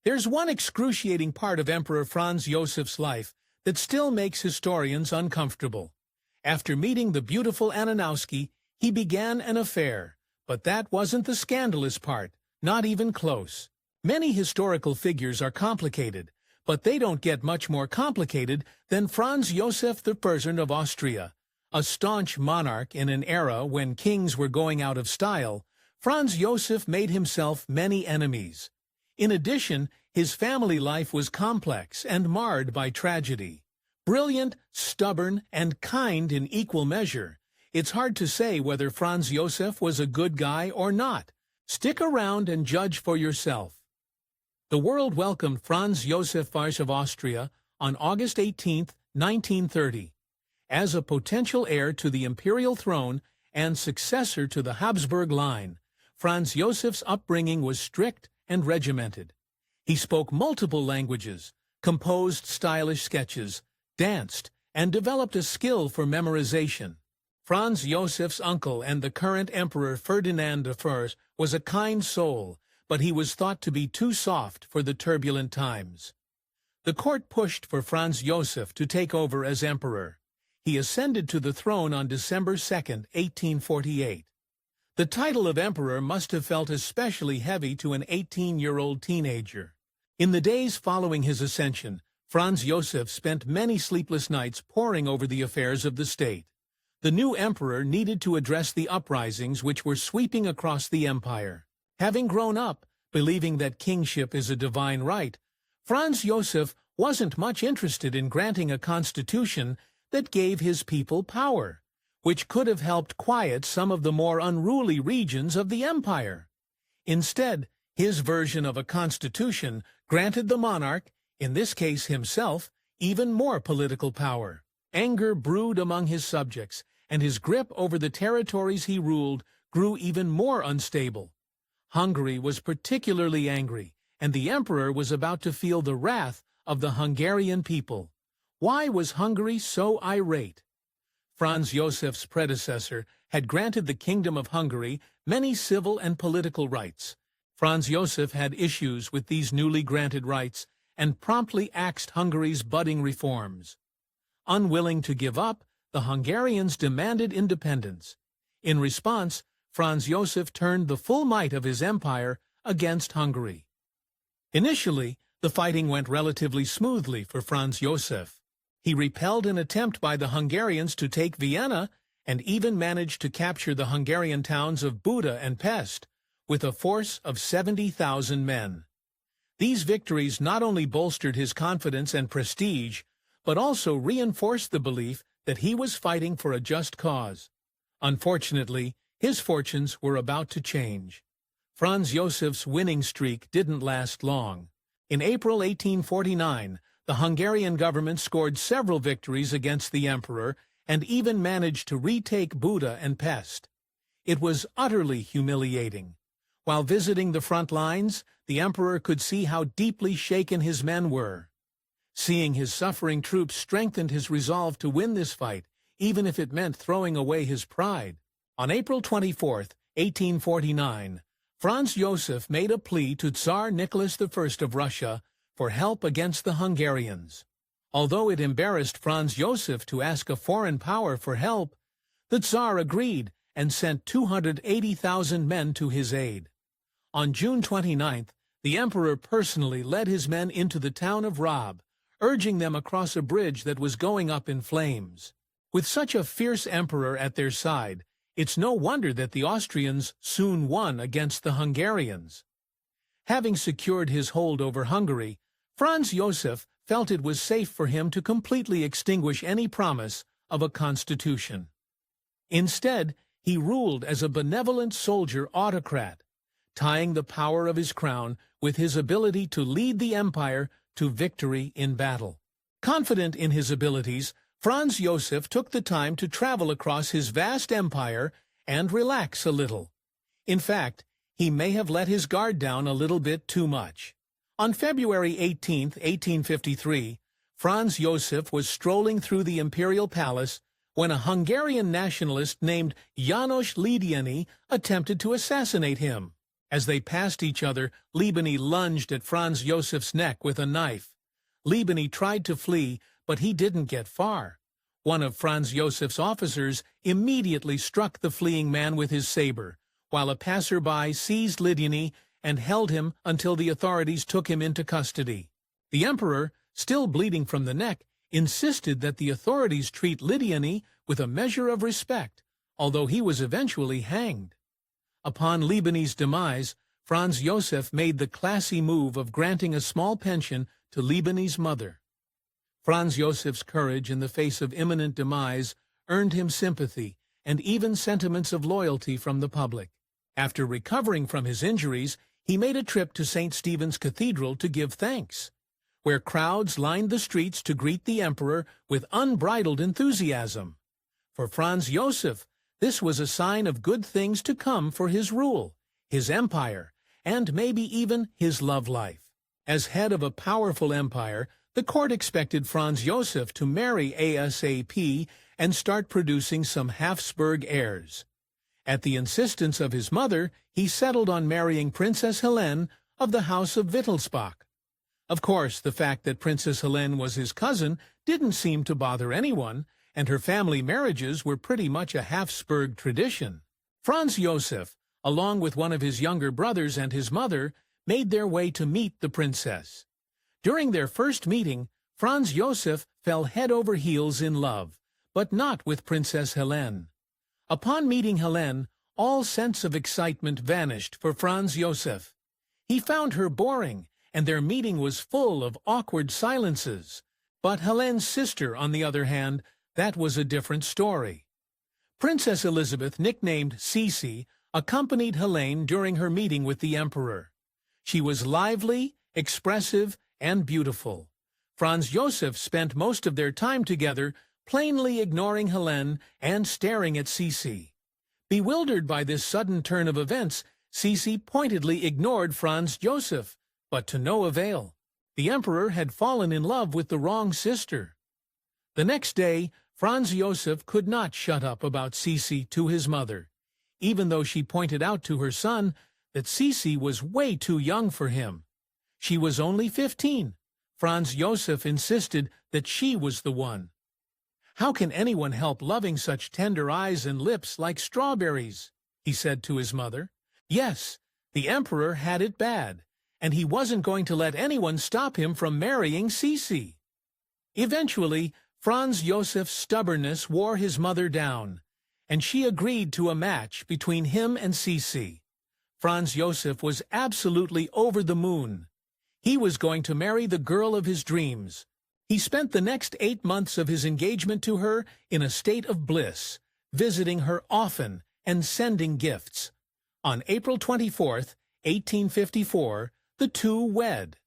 There's one excruciating part of Emperor Franz Josef's life that still makes historians uncomfortable. After meeting the beautiful Ananowski, he began an affair, but that wasn't the scandalous part, not even close. Many historical figures are complicated, but they don't get much more complicated than Franz Josef I of Austria. A staunch monarch in an era when kings were going out of style, Franz Josef made himself many enemies. In addition, his family life was complex and marred by tragedy. Brilliant, stubborn, and kind in equal measure, it's hard to say whether Franz Josef was a good guy or not. Stick around and judge for yourself. The world welcomed Franz Josef I of Austria on August 18, 1930. As a potential heir to the imperial throne and successor to the Habsburg line, Franz Josef's upbringing was strict and regimented. He spoke multiple languages, composed stylish sketches, danced, and developed a skill for memorization. Franz Josef's uncle and the current Emperor Ferdinand I was a kind soul, but he was thought to be too soft for the turbulent times. The court pushed for Franz Josef to take over as emperor. He ascended to the throne on December 2, 1848. The title of emperor must have felt especially heavy to an 18-year-old teenager. In the days following his ascension, Franz Josef spent many sleepless nights poring over the affairs of the state. The new emperor needed to address the uprisings which were sweeping across the empire. Having grown up, believing that kingship is a divine right, Franz Josef wasn't much interested in granting a constitution that gave his people power, which could have helped quiet some of the more unruly regions of the empire. Instead, his version of a constitution granted the monarch, in this case himself, even more political power. Anger brewed among his subjects, and his grip over the territories he ruled grew even more unstable. Hungary was particularly angry, and the emperor was about to feel the wrath of the Hungarian people. Why was Hungary so irate? Franz Josef's predecessor had granted the Kingdom of Hungary many civil and political rights. Franz Josef had issues with these newly granted rights and promptly axed Hungary's budding reforms. Unwilling to give up, the Hungarians demanded independence. In response, Franz Josef turned the full might of his empire against Hungary. Initially, the fighting went relatively smoothly for Franz Josef. He repelled an attempt by the Hungarians to take Vienna and even managed to capture the Hungarian towns of Buda and Pest with a force of 70,000 men. These victories not only bolstered his confidence and prestige, but also reinforced the belief that he was fighting for a just cause. Unfortunately, his fortunes were about to change. Franz Josef's winning streak didn't last long. In April 1849, the Hungarian government scored several victories against the emperor and even managed to retake Buda and Pest. It was utterly humiliating. While visiting the front lines, the emperor could see how deeply shaken his men were. Seeing his suffering troops strengthened his resolve to win this fight, even if it meant throwing away his pride. On April 24, 1849, Franz Josef made a plea to Tsar Nicholas I of Russia for help against the Hungarians. Although it embarrassed Franz Josef to ask a foreign power for help, the Tsar agreed and sent 280,000 men to his aid. On June 29th, the emperor personally led his men into the town of Rob, urging them across a bridge that was going up in flames. With such a fierce emperor at their side, it's no wonder that the Austrians soon won against the Hungarians. Having secured his hold over Hungary, Franz Josef felt it was safe for him to completely extinguish any promise of a constitution. Instead, he ruled as a benevolent soldier autocrat, tying the power of his crown with his ability to lead the empire to victory in battle. Confident in his abilities, Franz Josef took the time to travel across his vast empire and relax a little. In fact, he may have let his guard down a little bit too much. On February 18, 1853, Franz Josef was strolling through the imperial palace when a Hungarian nationalist named János Lédiany attempted to assassinate him. As they passed each other, Libani lunged at Franz Josef's neck with a knife. Libani tried to flee, but he didn't get far. One of Franz Josef's officers immediately struck the fleeing man with his saber, while a passerby seized Libani and held him until the authorities took him into custody. The emperor, still bleeding from the neck, insisted that the authorities treat Libani with a measure of respect, although he was eventually hanged. Upon Libani's demise, Franz Josef made the classy move of granting a small pension to Libani's mother. Franz Josef's courage in the face of imminent demise earned him sympathy and even sentiments of loyalty from the public. After recovering from his injuries, he made a trip to St. Stephen's Cathedral to give thanks, where crowds lined the streets to greet the emperor with unbridled enthusiasm. For Franz Josef, this was a sign of good things to come for his rule, his empire, and maybe even his love life. As head of a powerful empire, the court expected Franz Josef to marry ASAP and start producing some Habsburg heirs. At the insistence of his mother, he settled on marrying Princess Helene of the House of Wittelsbach. Of course, the fact that Princess Helene was his cousin didn't seem to bother anyone, and her family marriages were pretty much a Habsburg tradition. Franz Josef, along with one of his younger brothers and his mother, made their way to meet the princess. During their first meeting, Franz Josef fell head over heels in love, but not with Princess Helene. Upon meeting Helene, all sense of excitement vanished for Franz Josef. He found her boring, and their meeting was full of awkward silences. But Helene's sister, on the other hand, that was a different story. Princess Elizabeth, nicknamed Sisi, accompanied Helene during her meeting with the emperor. She was lively, expressive, and beautiful. Franz Josef spent most of their time together, plainly ignoring Helene and staring at Sisi. Bewildered by this sudden turn of events, Sisi pointedly ignored Franz Josef, but to no avail. The emperor had fallen in love with the wrong sister. The next day, Franz Josef could not shut up about Sisi to his mother, even though she pointed out to her son that Sisi was way too young for him. She was only 15. Franz Josef insisted that she was the one. "How can anyone help loving such tender eyes and lips like strawberries?" he said to his mother. Yes, the emperor had it bad, and he wasn't going to let anyone stop him from marrying Sisi. Eventually, Franz Josef's stubbornness wore his mother down, and she agreed to a match between him and Sisi. Franz Josef was absolutely over the moon. He was going to marry the girl of his dreams. He spent the next 8 months of his engagement to her in a state of bliss, visiting her often and sending gifts. On April 24th, 1854, the two wed.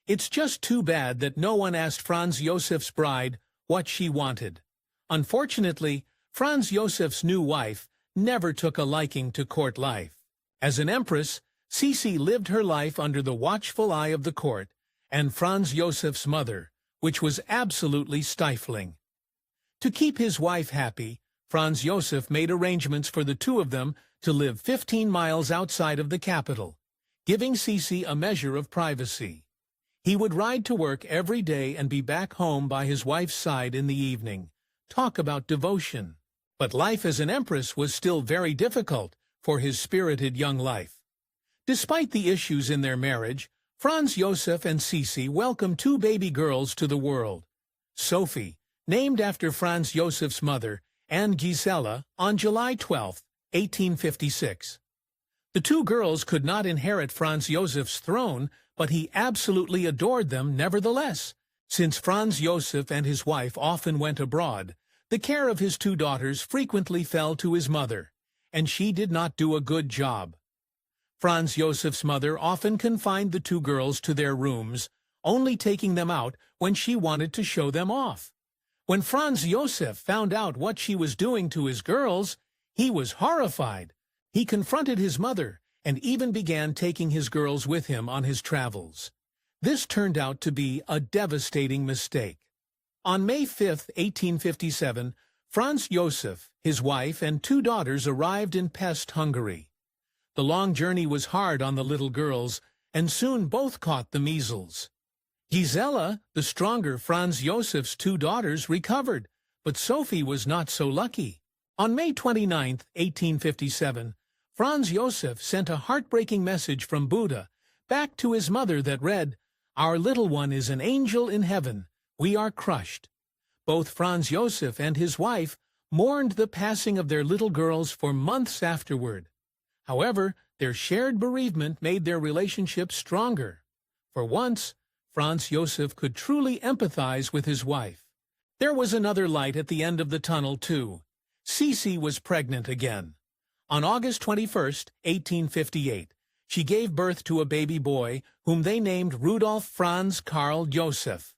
It's just too bad that no one asked Franz Josef's bride what she wanted. Unfortunately, Franz Josef's new wife never took a liking to court life. As an empress, Sisi lived her life under the watchful eye of the court and Franz Josef's mother, which was absolutely stifling. To keep his wife happy, Franz Josef made arrangements for the two of them to live 15 miles outside of the capital, giving Sisi a measure of privacy. He would ride to work every day and be back home by his wife's side in the evening. Talk about devotion. But life as an empress was still very difficult for his spirited young life. Despite the issues in their marriage, Franz Josef and Sisi welcomed 2 baby girls to the world. Sophie, named after Franz Josef's mother, and Gisela, on July 12, 1856. The 2 girls could not inherit Franz Josef's throne, but he absolutely adored them nevertheless. Since Franz Josef and his wife often went abroad, the care of his 2 daughters frequently fell to his mother, and she did not do a good job. Franz Josef's mother often confined the 2 girls to their rooms, only taking them out when she wanted to show them off. When Franz Josef found out what she was doing to his girls, he was horrified. He confronted his mother and even began taking his girls with him on his travels. This turned out to be a devastating mistake. On May 5, 1857, Franz Josef, his wife, and 2 daughters arrived in Pest, Hungary. the long journey was hard on the little girls, and soon both caught the measles. Gisela, the stronger Franz Josef's two daughters, recovered, but Sophie was not so lucky. On May 29, 1857, Franz Josef sent a heartbreaking message from Buddha back to his mother that read, "Our little one is an angel in heaven. We are crushed." Both Franz Josef and his wife mourned the passing of their little girls for months afterward. However, their shared bereavement made their relationship stronger. For once, Franz Josef could truly empathize with his wife. There was another light at the end of the tunnel, too. Cece was pregnant again. On August 21, 1858, she gave birth to a baby boy whom they named Rudolf Franz Karl Josef.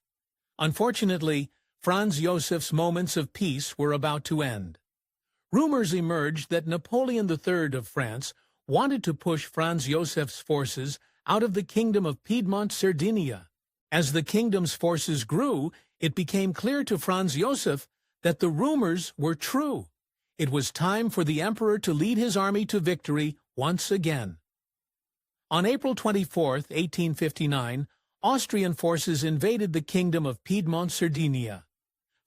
Unfortunately, Franz Josef's moments of peace were about to end. Rumors emerged that Napoleon III of France wanted to push Franz Josef's forces out of the Kingdom of Piedmont-Sardinia. As the kingdom's forces grew, it became clear to Franz Josef that the rumors were true. It was time for the emperor to lead his army to victory once again. On April 24, 1859, Austrian forces invaded the Kingdom of Piedmont-Sardinia.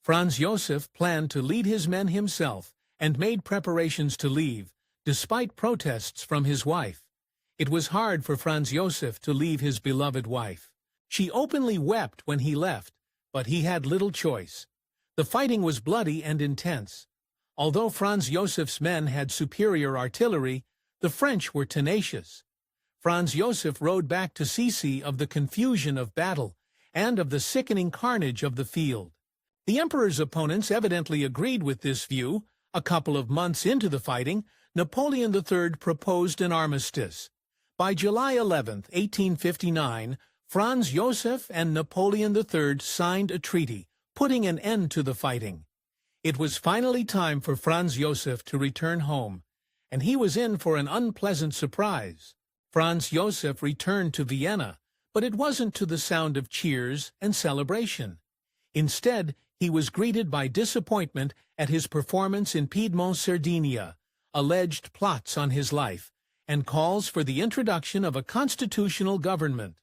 Franz Josef planned to lead his men himself and made preparations to leave, despite protests from his wife. It was hard for Franz Josef to leave his beloved wife. She openly wept when he left, but he had little choice. The fighting was bloody and intense. Although Franz Josef's men had superior artillery, the French were tenacious. Franz Josef rode back to Cece of the confusion of battle and of the sickening carnage of the field. The emperor's opponents evidently agreed with this view. A couple of months into the fighting, Napoleon III proposed an armistice. By July 11, 1859, Franz Josef and Napoleon III signed a treaty, putting an end to the fighting. It was finally time for Franz Josef to return home, and he was in for an unpleasant surprise. Franz Josef returned to Vienna, but it wasn't to the sound of cheers and celebration. Instead, he was greeted by disappointment at his performance in Piedmont-Sardinia, alleged plots on his life, and calls for the introduction of a constitutional government.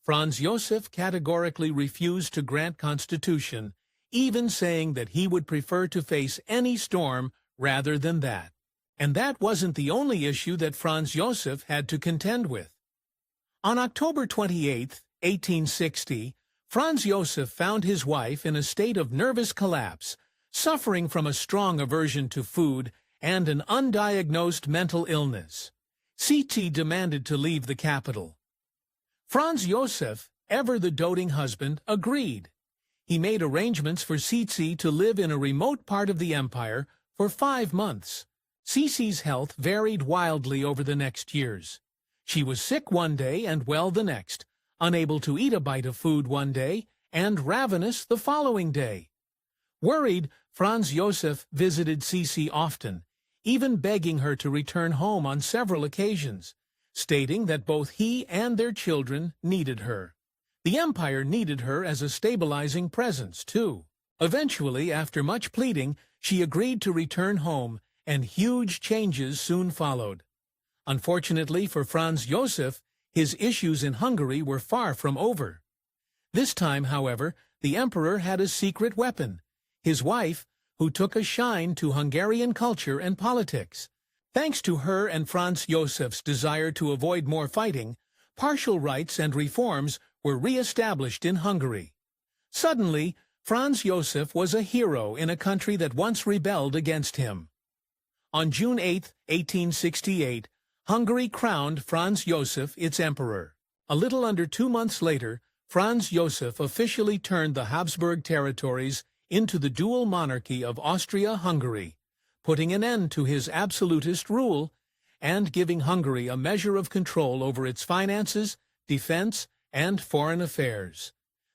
Franz Josef categorically refused to grant constitution, even saying that he would prefer to face any storm rather than that. And that wasn't the only issue that Franz Josef had to contend with. On October 28, 1860, Franz Josef found his wife in a state of nervous collapse, suffering from a strong aversion to food and an undiagnosed mental illness. Cece demanded to leave the capital. Franz Josef, ever the doting husband, agreed. He made arrangements for Cece to live in a remote part of the empire for 5 months. Cece's health varied wildly over the next years. She was sick one day and well the next, unable to eat a bite of food one day, and ravenous the following day. Worried, Franz Josef visited Cece often, even begging her to return home on several occasions, stating that both he and their children needed her. The empire needed her as a stabilizing presence, too. Eventually, after much pleading, she agreed to return home, and huge changes soon followed. Unfortunately for Franz Josef, his issues in Hungary were far from over. This time, however, the emperor had a secret weapon, his wife, who took a shine to Hungarian culture and politics. Thanks to her and Franz Josef's desire to avoid more fighting, partial rights and reforms were re-established in Hungary. Suddenly, Franz Josef was a hero in a country that once rebelled against him. On June 8, 1868, Hungary crowned Franz Josef its emperor. A little under 2 months later, Franz Josef officially turned the Habsburg territories into the dual monarchy of Austria-Hungary, putting an end to his absolutist rule and giving Hungary a measure of control over its finances, defense, and foreign affairs.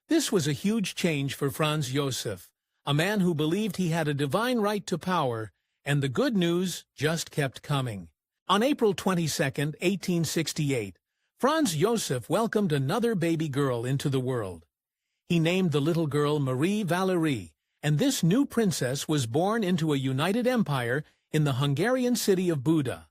This was a huge change for Franz Josef, a man who believed he had a divine right to power, and the good news just kept coming. On April 22, 1868, Franz Josef welcomed another baby girl into the world. He named the little girl Marie Valerie, and this new princess was born into a united empire in the Hungarian city of Buda.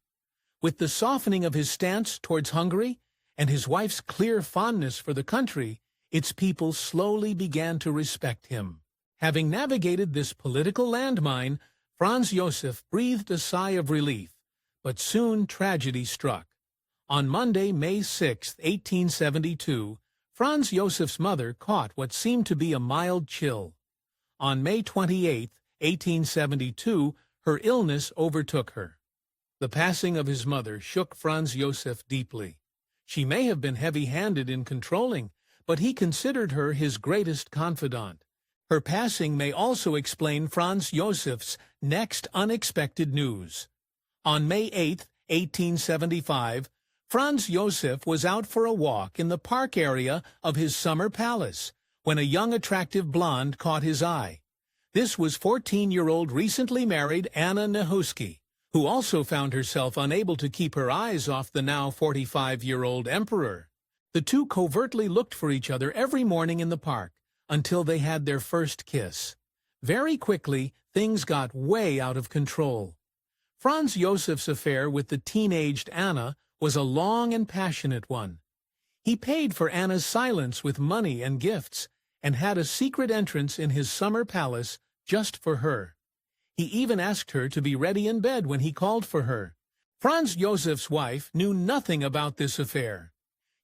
With the softening of his stance towards Hungary and his wife's clear fondness for the country, its people slowly began to respect him. Having navigated this political landmine, Franz Josef breathed a sigh of relief, but soon tragedy struck. On Monday, May 6, 1872, Franz Josef's mother caught what seemed to be a mild chill. On May 28, 1872, her illness overtook her. The passing of his mother shook Franz Josef deeply. She may have been heavy-handed in controlling, but he considered her his greatest confidant. Her passing may also explain Franz Josef's next unexpected news. On May 8, 1875, Franz Josef was out for a walk in the park area of his summer palace when a young attractive blonde caught his eye. This was 14-year-old recently married Anna Nehuski, who also found herself unable to keep her eyes off the now 45-year-old emperor. The two covertly looked for each other every morning in the park until they had their first kiss. Very quickly, things got way out of control. Franz Josef's affair with the teenaged Anna was a long and passionate one. He paid for Anna's silence with money and gifts, and had a secret entrance in his summer palace just for her. He even asked her to be ready in bed when he called for her. Franz Josef's wife knew nothing about this affair.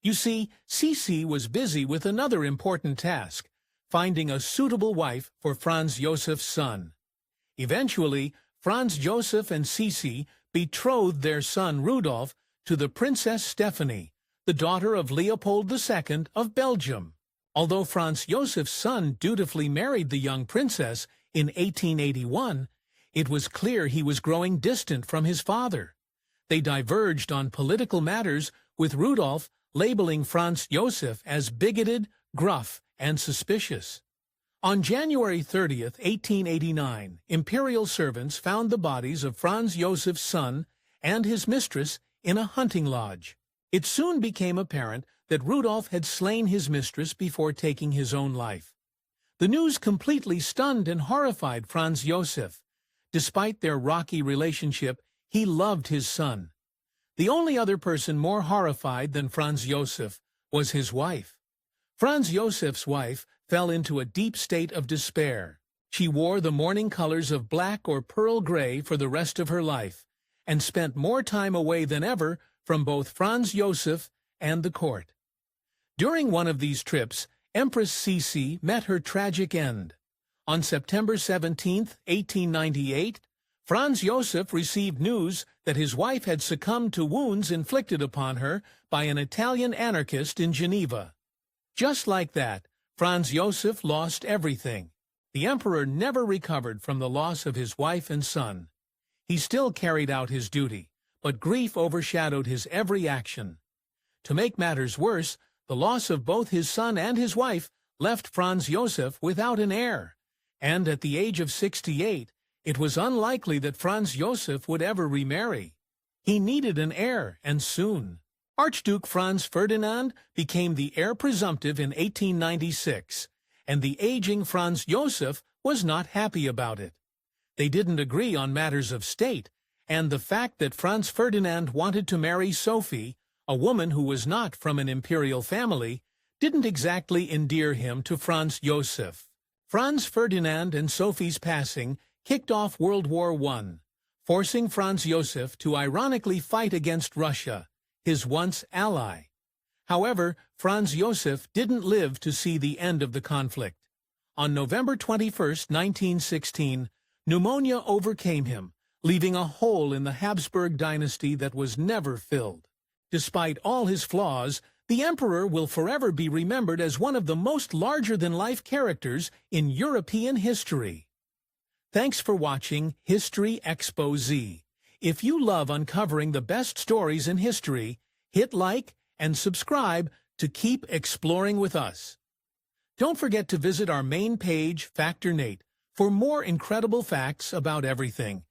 You see, Sisi was busy with another important task, finding a suitable wife for Franz Josef's son. Eventually, Franz Josef and Sisi betrothed their son Rudolf to the Princess Stephanie, the daughter of Leopold II of Belgium. Although Franz Josef's son dutifully married the young princess in 1881, it was clear he was growing distant from his father. They diverged on political matters, with Rudolf labeling Franz Josef as bigoted, gruff, and suspicious. On January 30, 1889, imperial servants found the bodies of Franz Josef's son and his mistress in a hunting lodge. It soon became apparent that Rudolf had slain his mistress before taking his own life. The news completely stunned and horrified Franz Josef. Despite their rocky relationship, he loved his son. The only other person more horrified than Franz Josef was his wife. Franz Josef's wife fell into a deep state of despair. She wore the mourning colors of black or pearl gray for the rest of her life, and spent more time away than ever from both Franz Josef and the court. During one of these trips, Empress Sisi met her tragic end. On September 17, 1898, Franz Josef received news that his wife had succumbed to wounds inflicted upon her by an Italian anarchist in Geneva. Just like that, Franz Josef lost everything. The emperor never recovered from the loss of his wife and son. He still carried out his duty, but grief overshadowed his every action. To make matters worse, the loss of both his son and his wife left Franz Josef without an heir, and at the age of 68, it was unlikely that Franz Josef would ever remarry. He needed an heir, and soon. Archduke Franz Ferdinand became the heir presumptive in 1896, and the aging Franz Josef was not happy about it. They didn't agree on matters of state, and the fact that Franz Ferdinand wanted to marry Sophie, a woman who was not from an imperial family, didn't exactly endear him to Franz Josef. Franz Ferdinand and Sophie's passing kicked off World War I, forcing Franz Josef to ironically fight against Russia, his once ally. However, Franz Josef didn't live to see the end of the conflict. On November 21, 1916, pneumonia overcame him, leaving a hole in the Habsburg dynasty that was never filled. Despite all his flaws, the emperor will forever be remembered as one of the most larger-than-life characters in European history. Thanks for watching History Exposé. If you love uncovering the best stories in history, hit like and subscribe to keep exploring with us. Don't forget to visit our main page, Factor Nate, for more incredible facts about everything.